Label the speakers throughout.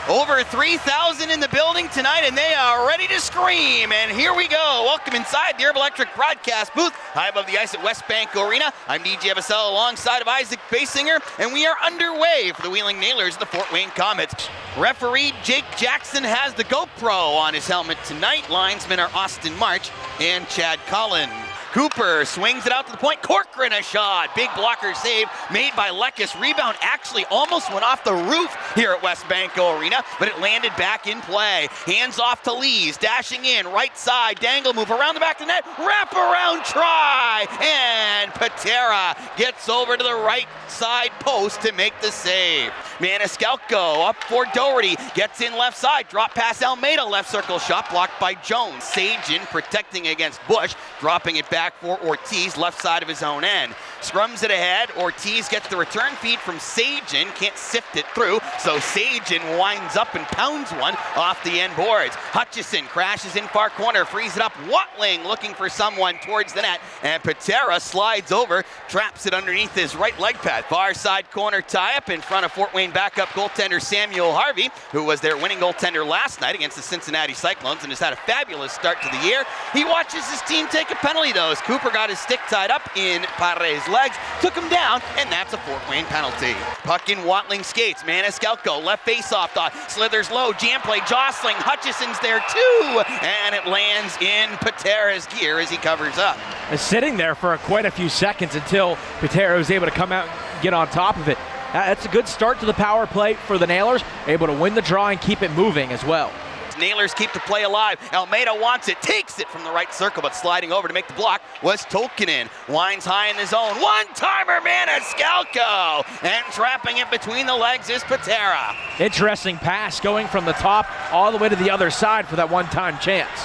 Speaker 1: Over 3,000 in the building tonight, and they are ready to scream. And here we go. Welcome inside the Herb Electric broadcast booth, high above the ice at WesBanco Arena. I'm DJ Bassell alongside of Isaac Basinger, and we are underway for the Wheeling Nailers of the Fort Wayne Komets. Referee Jake Jackson has the GoPro on his helmet tonight. Linesmen are Austin March and Chad Cullen. Cooper swings it out to the point. Corcoran a shot. Big blocker save made by Lekis. Rebound actually almost went off the roof here at WesBanco Arena, but it landed back in play. Hands off to Lees. Dashing in. Right side. Dangle move around the back of the net. Wrap around try. And Patera gets over to the right side post to make the save. Maniscalco up for Doherty. Gets in left side. Drop pass Almeida. Left circle shot blocked by Jones. Sajin protecting against Bush. Dropping it back for Ortiz, left side of his own end. Scrums it ahead. Ortiz gets the return feed from Sajin. Can't sift it through, so Sajin winds up and pounds one off the end boards. Hutchison crashes in far corner, frees it up. Watling looking for someone towards the net, and Patera slides over, traps it underneath his right leg pad. Far side corner tie-up in front of Fort Wayne backup goaltender Samuel Harvey, who was their winning goaltender last night against the Cincinnati Cyclones and has had a fabulous start to the year. He watches his team take a penalty, though. Cooper got his stick tied up in Pare's legs, took him down, and that's a Fort Wayne penalty. Puck in Watling skates. Maniscalco, left face-off thought, slithers low, jam play, jostling. Hutchison's there too, and it lands in Patera's gear as he covers up.
Speaker 2: Sitting there for quite a few seconds until Patera was able to come out and get on top of it. That's a good start to the power play for the Nailers, able to win the draw and keep it moving as well.
Speaker 1: Nailers keep the play alive. Almeida wants it, takes it from the right circle, but sliding over to make the block was Tolkinen. Winds high in the zone. One-timer Maniscalco, and trapping it between the legs is Patera.
Speaker 2: Interesting pass going from the top all the way to the other side for that one-time chance.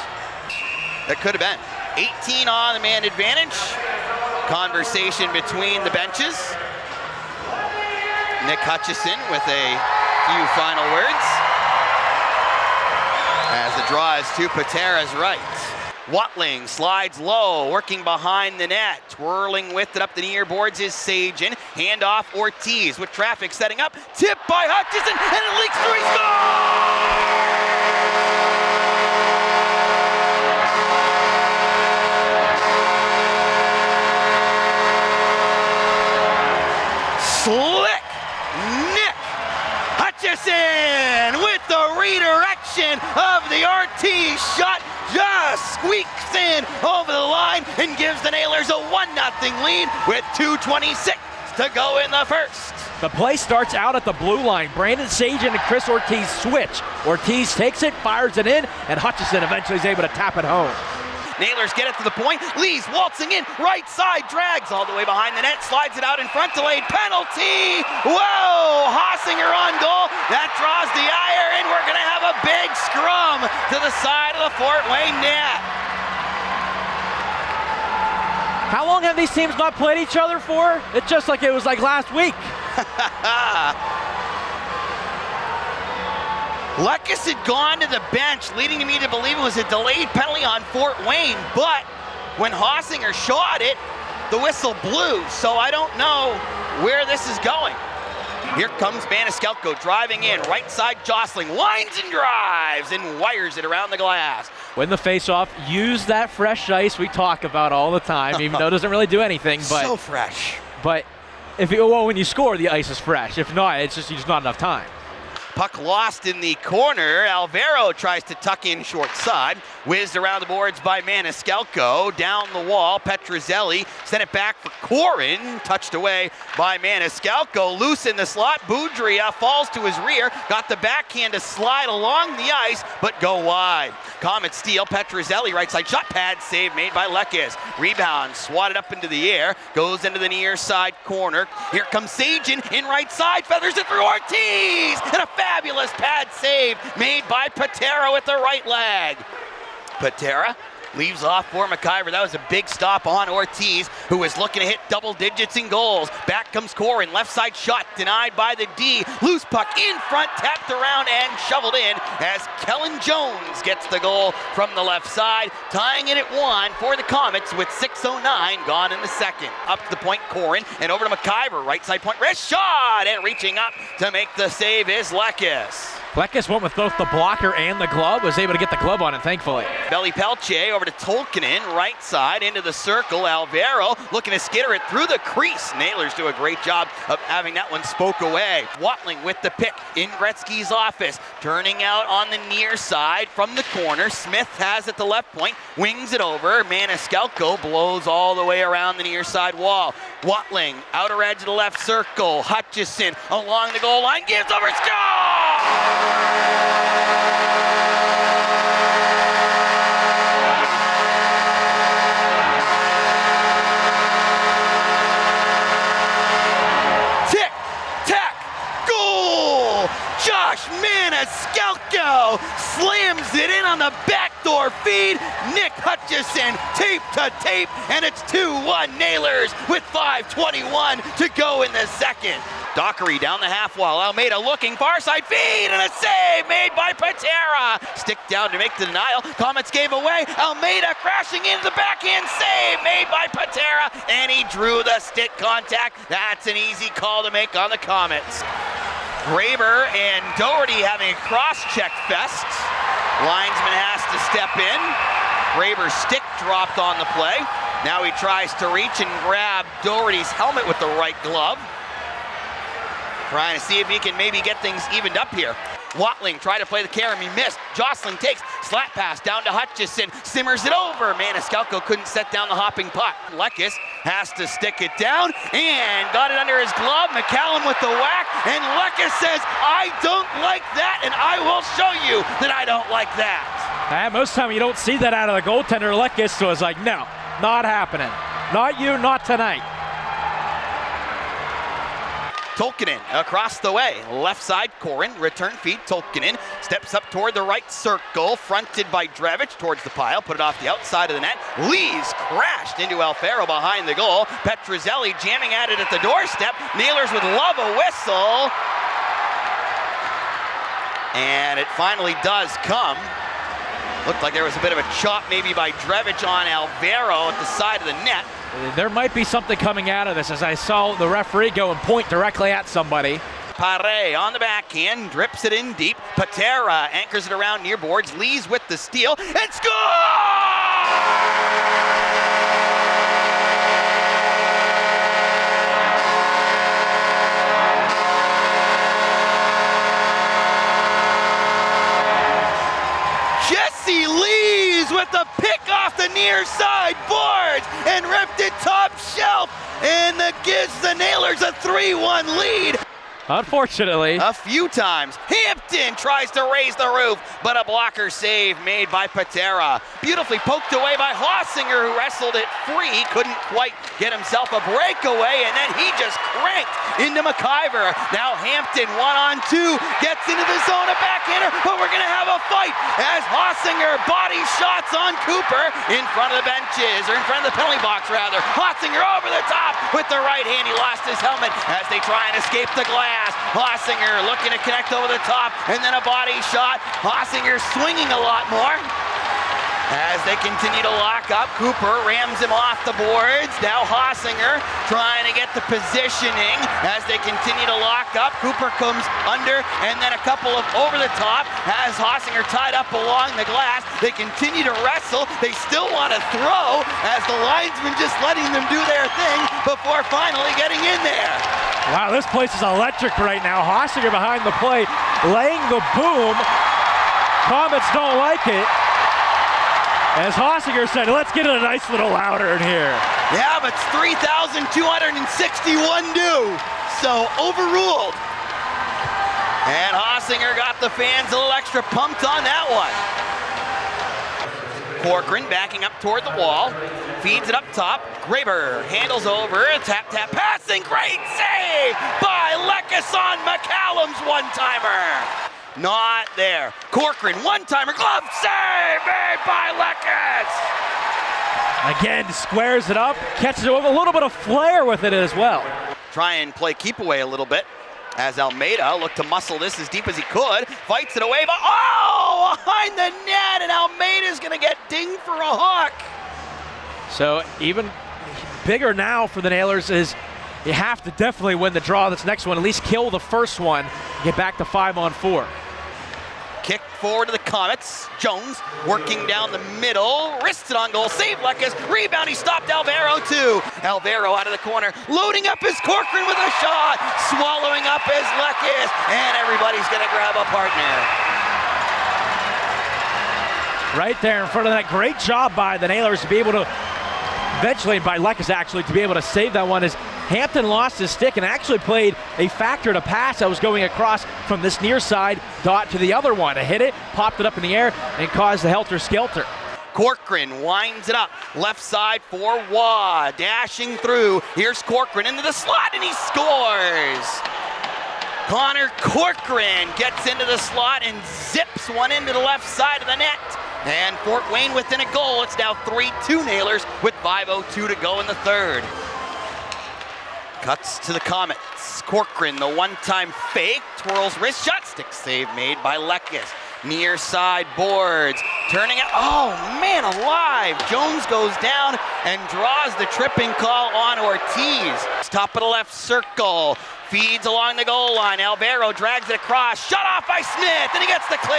Speaker 1: That could have been 18 on the man advantage. Conversation between the benches. Nick Hutchison with a few final words as the draw is to Patera's right. Watling slides low, working behind the net. Twirling with it up the near boards is Sajin. Handoff Ortiz with traffic setting up. Tipped by Hutchison, and it leaks through. He scores! Slick Nick Hutchison with the redirection of the Ortiz shot, just squeaks in over the line and gives the Nailers a 1-0 lead with 2:26 to go in the first.
Speaker 2: The play starts out at the blue line. Brandon Sajin and Chris Ortiz switch. Ortiz takes it, fires it in, and Hutchison eventually is able to tap it home.
Speaker 1: Nailers get it to the point. Lee's waltzing in, right side, drags all the way behind the net, slides it out in front, delayed penalty. Whoa, Hossinger on goal. That draws the ire, and we're gonna have a big scrum to the side of the Fort Wayne net.
Speaker 2: How long have these teams not played each other for? It's just like it was like last week.
Speaker 1: Lekis had gone to the bench, leading me to believe it was a delayed penalty on Fort Wayne, but when Hossinger shot it, the whistle blew, so I don't know where this is going. Here comes Maniscalco driving in, right side jostling, winds and drives, and wires it around the glass.
Speaker 2: Win the face-off, use that fresh ice we talk about all the time, even though it doesn't really do anything. But
Speaker 1: so fresh.
Speaker 2: But when you score, the ice is fresh. If not, it's just not enough time.
Speaker 1: Puck lost in the corner. Alvaro tries to tuck in short side. Whizzed around the boards by Maniscalco. Down the wall, Petruzzelli sent it back for Corin. Touched away by Maniscalco. Loose in the slot. Boudria falls to his rear. Got the backhand to slide along the ice, but go wide. Comet steal. Petruzzelli right side shot. Pad save made by Lekis. Rebound swatted up into the air. Goes into the near side corner. Here comes Sajin in right side. Feathers it through Ortiz. And a fabulous pad save made by Patera with the right leg. Patera leaves off for McIver. That was a big stop on Ortiz, who was looking to hit double digits in goals. Back comes Corin, left side shot denied by the D. Loose puck in front, tapped around and shoveled in as Kellen Jones gets the goal from the left side, tying it at 1 for the Komets with 6:09 gone in the second. Up to the point, Corin, and over to McIver, right side point, wrist shot, and reaching up to make the save is Lekis.
Speaker 2: Lekes went with both the blocker and the glove, was able to get the glove on it, thankfully.
Speaker 1: Belly Pelche over to Tolkinen, right side into the circle. Alvaro looking to skitter it through the crease. Nailers do a great job of having that one spoke away. Watling with the pick in Gretzky's office, turning out on the near side from the corner. Smith has it the left point, wings it over. Maniscalco blows all the way around the near side wall. Watling, outer edge of the left circle. Hutchison along the goal line, gives over, score! Tick, tack, goal! Josh Maniscalco slams it in on the backdoor feed. Nick Hutchison tape to tape, and it's 2-1 Nailers with 5:21 to go in the second. Dockery down the half wall. Almeida looking far side feed, and a save made by Patera. Stick down to make the denial. Komets gave away. Almeida crashing into the backhand save made by Patera, and he drew the stick contact. That's an easy call to make on the Komets. Graber and Doherty having a cross-check fest. Linesman has to step in. Graber's stick dropped on the play. Now he tries to reach and grab Doherty's helmet with the right glove. Trying to see if he can maybe get things evened up here. Watling tried to play the carom, he missed. Jostling takes, slap pass down to Hutchison, simmers it over. Maniscalco couldn't set down the hopping puck. Lekes has to stick it down and got it under his glove. McCallum with the whack, and Lekes says, I don't like that, and I will show you that I don't like that.
Speaker 2: Most of the time you don't see that out of the goaltender. Lekes was like, no, not happening. Not you, not tonight.
Speaker 1: Tolkinen across the way, left side, Korin, return feed, Tolkinen steps up toward the right circle, fronted by Drevich towards the pile, put it off the outside of the net. Lees crashed into Alfaro behind the goal. Petruzzelli jamming at it at the doorstep. Nailers would love a whistle. And it finally does come. Looked like there was a bit of a chop maybe by Drevich on Alvaro at the side of the net.
Speaker 2: There might be something coming out of this, as I saw the referee go and point directly at somebody.
Speaker 1: Pare on the backhand, drips it in deep. Patera anchors it around near boards, Lees with the steal, and score! Jesse Lees with the pick off the near side boards and ripped it top shelf, and that gives the Nailers a 3-1 lead.
Speaker 2: Unfortunately.
Speaker 1: A few times. Hampton tries to raise the roof, but a blocker save made by Patera. Beautifully poked away by Hossinger, who wrestled it free. Couldn't quite get himself a breakaway, and then he just cranked into McIver. Now Hampton 1-on-2, gets into the zone, a backhander, but we're going to have a fight as Hossinger body shots on Cooper in front of the benches, or in front of the penalty box rather. Hossinger over the top with the right hand. He lost his helmet as they try and escape the glass. Hossinger looking to connect over the top, and then a body shot. Hossinger swinging a lot more. As they continue to lock up, Cooper rams him off the boards. Now Hossinger trying to get the positioning as they continue to lock up. Cooper comes under, and then a couple of over the top. Has Hossinger tied up along the glass. They continue to wrestle. They still want to throw as the linesman just letting them do their thing before finally getting in there.
Speaker 2: Wow, this place is electric right now. Hossinger behind the plate, laying the boom. Komets don't like it. As Hossinger said, let's get it a nice little louder in here.
Speaker 1: Yeah, but it's 3,261 due, so overruled. And Hossinger got the fans a little extra pumped on that one. Corcoran backing up toward the wall, feeds it up top. Graber handles over, tap, passing, great save by Lekes on McCallum's one-timer. Not there. Corcoran, one-timer, glove save made by Lekes.
Speaker 2: Again, squares it up, catches it with a little bit of flair with it as well.
Speaker 1: Try and play keep away a little bit as Almeida looked to muscle this as deep as he could. Fights it away, but behind the net, and Almeida's gonna get dinged for a hook.
Speaker 2: So even bigger now for the Nailers is you have to definitely win the draw. This next one, at least kill the first one, get back to 5-on-4.
Speaker 1: Kick forward to the Komets. Jones working down the middle. Wristed on goal. Save Lekas. Rebound. He stopped Alvaro too. Alvaro out of the corner. Loading up his Corcoran with a shot. Swallowing up his Lekas. And everybody's going to grab a partner.
Speaker 2: Right there in front of that. Great job by the Nailers to be able to, eventually by Lekas actually, to be able to save that one as Hampton lost his stick and actually played a factor to pass that was going across from this near side dot to the other one. Hit it, popped it up in the air, and caused the helter-skelter.
Speaker 1: Corcoran winds it up. Left side for Waugh. Dashing through. Here's Corcoran into the slot, and he scores. Connor Corcoran gets into the slot and zips one into the left side of the net. And Fort Wayne within a goal. It's now 3-2 Nailers with 5:02 to go in the third. Cuts to the Komets. Corcoran, the one-time fake, twirls wrist shot, stick save made by Lekas. Near side boards, turning it, oh man alive! Jones goes down and draws the tripping call on Ortiz. Top of the left circle, feeds along the goal line. Alvaro drags it across, shut off by Smith, and he gets the clear!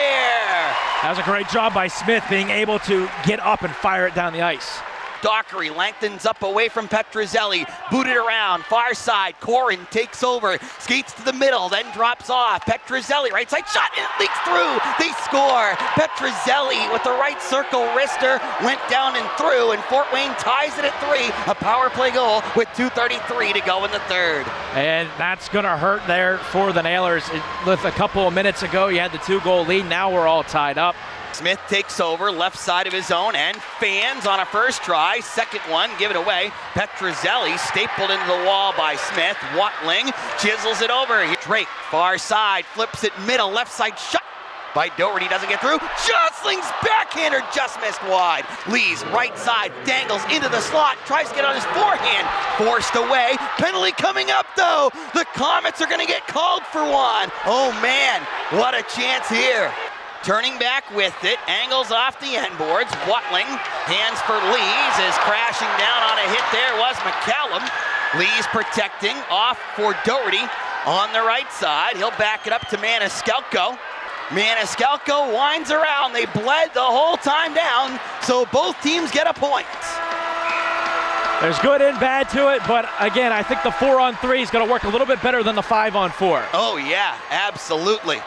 Speaker 2: That was a great job by Smith being able to get up and fire it down the ice.
Speaker 1: Dockery lengthens up away from Petruzzelli, booted around, far side, Corin takes over, skates to the middle, then drops off. Petruzzelli, right side shot, and it leaks through, they score. Petruzzelli with the right circle wrister, went down and through, and Fort Wayne ties it at 3, a power play goal with 2:33 to go in the third.
Speaker 2: And that's gonna hurt there for the Nailers. With a couple of minutes ago, you had the 2-goal lead, now we're all tied up.
Speaker 1: Smith takes over, left side of his own, and fans on a first try. Second one, give it away. Petruzzelli stapled into the wall by Smith. Watling chisels it over. Drake, far side, flips it middle, left side shot by Doherty, doesn't get through. Josling's backhander just missed wide. Lee's right side dangles into the slot, tries to get on his forehand, forced away. Penalty coming up though. The Komets are gonna get called for one. Oh man, what a chance here. Turning back with it, angles off the end boards. Watling, hands for Lees, is crashing down on a hit there was McCallum. Lees protecting, off for Doherty on the right side. He'll back it up to Maniscalco. Maniscalco winds around. They bled the whole time down, so both teams get a point.
Speaker 2: There's good and bad to it, but again, I think the 4-on-3 is going to work a little bit better than the 5-on-4.
Speaker 1: Oh yeah, absolutely.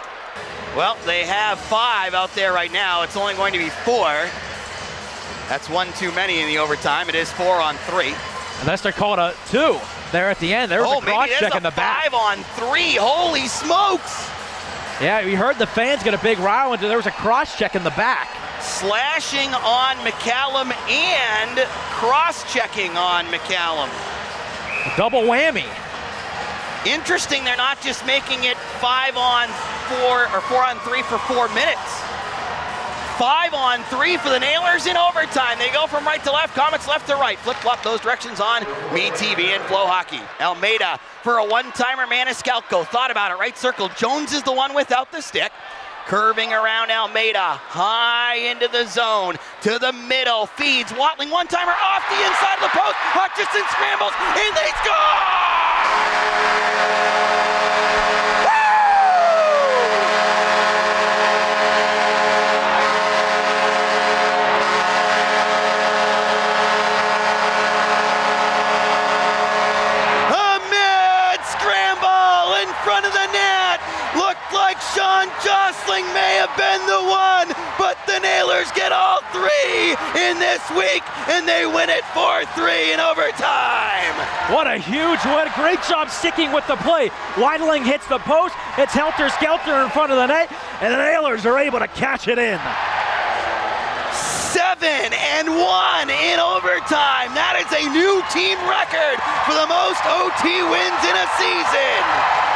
Speaker 1: Well, they have 5 out there right now. It's only going to be 4. That's one too many in the overtime. It is 4-on-3.
Speaker 2: Unless they're called a 2 there at the end. There was a cross check in the back.
Speaker 1: 5-on-3. Holy smokes!
Speaker 2: Yeah, we heard the fans get a big row into there was a cross check in the back.
Speaker 1: Slashing on McCallum and cross-checking on McCallum.
Speaker 2: A double whammy.
Speaker 1: Interesting, they're not just making it 5-on-4 or 4-on-3 for 4 minutes. 5-on-3 for the Nailers in overtime. They go from right to left, Komets left to right. Flip-flop those directions on MeTV and Flow Hockey. Almeida for a one-timer. Maniscalco thought about it, right circle. Jones is the one without the stick. Curving around Almeida, high into the zone, to the middle, feeds, Watling, one-timer off the inside of the post, Hutchison scrambles, and they score! Front of the net, looked like Sean Jostling may have been the one, but the Nailers get all 3 in this week, and they win it 4-3 in overtime.
Speaker 2: What a huge one. Great job sticking with the play. Weidling hits the post. It's helter-skelter in front of the net, and the Nailers are able to catch it in.
Speaker 1: 7-1 in overtime. That is a new team record for the most OT wins in a season.